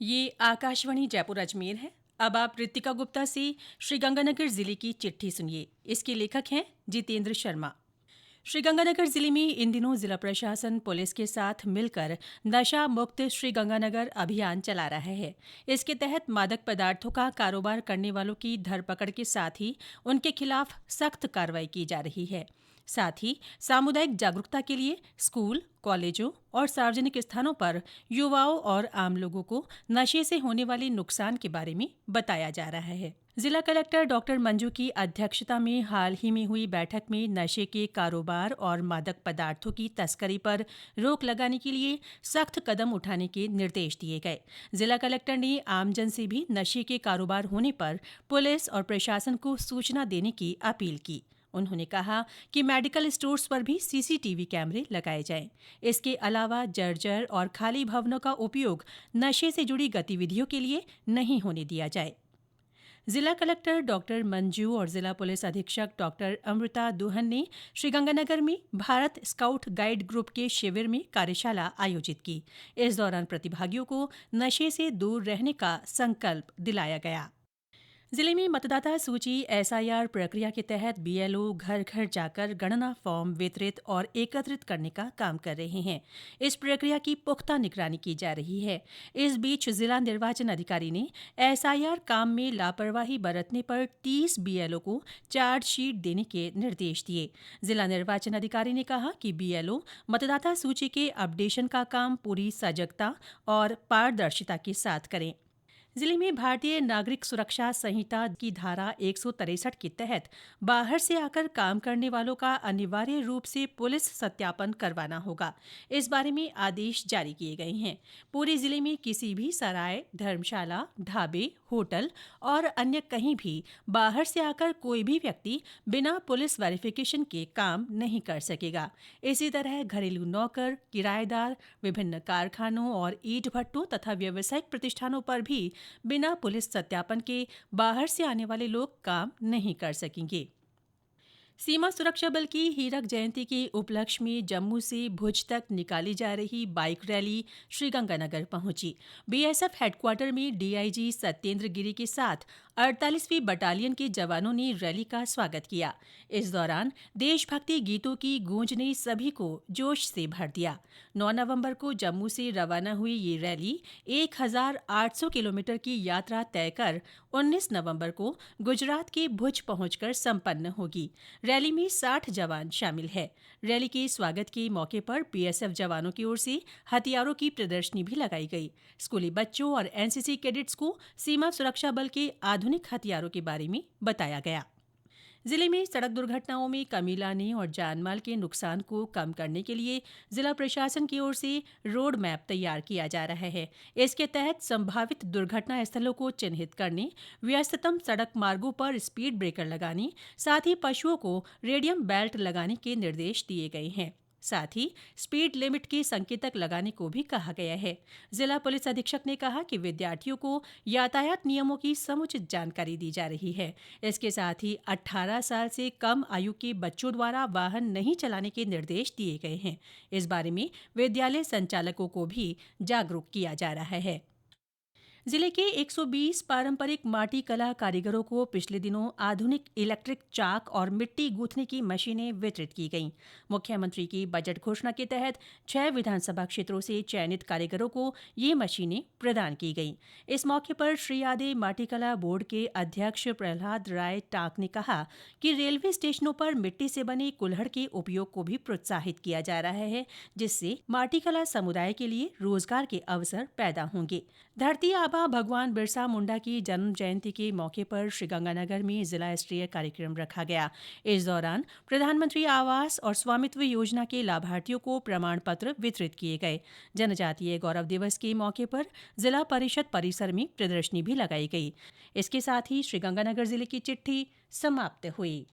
ये आकाशवाणी जयपुर अजमेर है। अब आप रितिका गुप्ता से श्रीगंगानगर जिले की चिट्ठी सुनिए। इसके लेखक हैं जितेंद्र शर्मा। श्रीगंगानगर जिले में इन दिनों जिला प्रशासन पुलिस के साथ मिलकर नशा मुक्त श्रीगंगानगर अभियान चला रहा है। इसके तहत मादक पदार्थों का कारोबार करने वालों की धरपकड़ के साथ ही उनके खिलाफ सख्त कार्रवाई की जा रही है। साथ ही सामुदायिक जागरूकता के लिए स्कूल, कॉलेजों और सार्वजनिक स्थानों पर युवाओं और आम लोगों को नशे से होने वाले नुकसान के बारे में बताया जा रहा है। जिला कलेक्टर डॉक्टर मंजू की अध्यक्षता में हाल ही में हुई बैठक में नशे के कारोबार और मादक पदार्थों की तस्करी पर रोक लगाने के लिए सख्त कदम उठाने के निर्देश दिए गए। जिला कलेक्टर ने आमजन से भी नशे के कारोबार होने पर पुलिस और प्रशासन को सूचना देने की अपील की। उन्होंने कहा कि मेडिकल स्टोर्स पर भी सीसीटीवी कैमरे लगाए जाएं। इसके अलावा जर्जर और खाली भवनों का उपयोग नशे से जुड़ी गतिविधियों के लिए नहीं होने दिया जाए। जिला कलेक्टर डॉक्टर मंजू और जिला पुलिस अधीक्षक डॉक्टर अमृता दुहन ने श्रीगंगानगर में भारत स्काउट गाइड ग्रुप के शिविर में कार्यशाला आयोजित की। इस दौरान प्रतिभागियों को नशे से दूर रहने का संकल्प दिलाया गया। जिले में मतदाता सूची एसआईआर प्रक्रिया के तहत बीएलओ घर घर जाकर गणना फॉर्म वितरित और एकत्रित करने का काम कर रहे हैं। इस प्रक्रिया की पुख्ता निगरानी की जा रही है। इस बीच जिला निर्वाचन अधिकारी ने एसआईआर काम में लापरवाही बरतने पर 30 बीएलओ को चार्जशीट देने के निर्देश दिए। जिला निर्वाचन अधिकारी ने कहा कि बीएलओ मतदाता सूची के अपडेशन का काम पूरी सजगता और पारदर्शिता के साथ करें। जिले में भारतीय नागरिक सुरक्षा संहिता की धारा 163 के तहत बाहर से आकर काम करने वालों का अनिवार्य रूप से पुलिस सत्यापन करवाना होगा। इस बारे में आदेश जारी किए गए हैं। पूरे जिले में किसी भी सराय, धर्मशाला, ढाबे, होटल और अन्य कहीं भी बाहर से आकर कोई भी व्यक्ति बिना पुलिस वेरिफिकेशन के काम नहीं कर सकेगा। इसी तरह घरेलू नौकर, किराएदार, विभिन्न कारखानों और ईंट भट्टों तथा व्यावसायिक प्रतिष्ठानों पर भी बिना पुलिस सत्यापन के बाहर से आने वाले लोग काम नहीं कर सकेंगे। सीमा सुरक्षा बल की हीरक जयंती के उपलक्ष्य में जम्मू से भुज तक निकाली जा रही बाइक रैली श्रीगंगानगर पहुंची। बीएसएफ हेडक्वार्टर में डीआईजी सत्येंद्र गिरी के साथ 48वीं बटालियन के जवानों ने रैली का स्वागत किया। इस दौरान देशभक्ति गीतों की गूंज ने सभी को जोश से भर दिया। 9 नवंबर को जम्मू से रवाना हुई ये रैली 1800 किलोमीटर की यात्रा तय कर 19 नवंबर को गुजरात के भुज पहुंचकर संपन्न होगी। रैली में 60 जवान शामिल है। रैली के स्वागत के मौके पर बीएसएफ जवानों की ओर से हथियारों की प्रदर्शनी भी लगाई गई। स्कूली बच्चों और एनसीसी कैडेट्स को सीमा सुरक्षा बल के आधुनिक हथियारों के बारे में बताया गया। जिले में सड़क दुर्घटनाओं में कमी लाने और जानमाल के नुकसान को कम करने के लिए जिला प्रशासन की ओर से रोड मैप तैयार किया जा रहा है। इसके तहत संभावित दुर्घटना स्थलों को चिन्हित करने, व्यस्ततम सड़क मार्गों पर स्पीड ब्रेकर लगाने, साथ ही पशुओं को रेडियम बेल्ट लगाने के निर्देश दिए गए हैं। साथ ही स्पीड लिमिट के संकेतक लगाने को भी कहा गया है। जिला पुलिस अधीक्षक ने कहा कि विद्यार्थियों को यातायात नियमों की समुचित जानकारी दी जा रही है। इसके साथ ही 18 साल से कम आयु के बच्चों द्वारा वाहन नहीं चलाने के निर्देश दिए गए हैं। इस बारे में विद्यालय संचालकों को भी जागरूक किया जा रहा है। जिले के 120 पारंपरिक माटी कला कारीगरों को पिछले दिनों आधुनिक इलेक्ट्रिक चाक और मिट्टी गूंथने की मशीनें वितरित की गईं। मुख्यमंत्री की बजट घोषणा के तहत 6 विधानसभा क्षेत्रों से चयनित कारीगरों को ये मशीनें प्रदान की गईं। इस मौके पर श्री यादे माटीकला बोर्ड के अध्यक्ष प्रहलाद राय टाक ने कहा कि रेलवे स्टेशनों पर मिट्टी से बने कुल्हड़ के उपयोग को भी प्रोत्साहित किया जा रहा है, जिससे माटीकला समुदाय के लिए रोजगार के अवसर पैदा होंगे। धरती आबा भगवान बिरसा मुंडा की जन्म जयंती के मौके पर श्रीगंगानगर में जिला स्तरीय कार्यक्रम रखा गया। इस दौरान प्रधानमंत्री आवास और स्वामित्व योजना के लाभार्थियों को प्रमाण पत्र वितरित किए गए। जनजातीय गौरव दिवस के मौके पर जिला परिषद परिसर में प्रदर्शनी भी लगाई गई। इसके साथ ही श्रीगंगानगर जिले की चिट्ठी समाप्त हुई।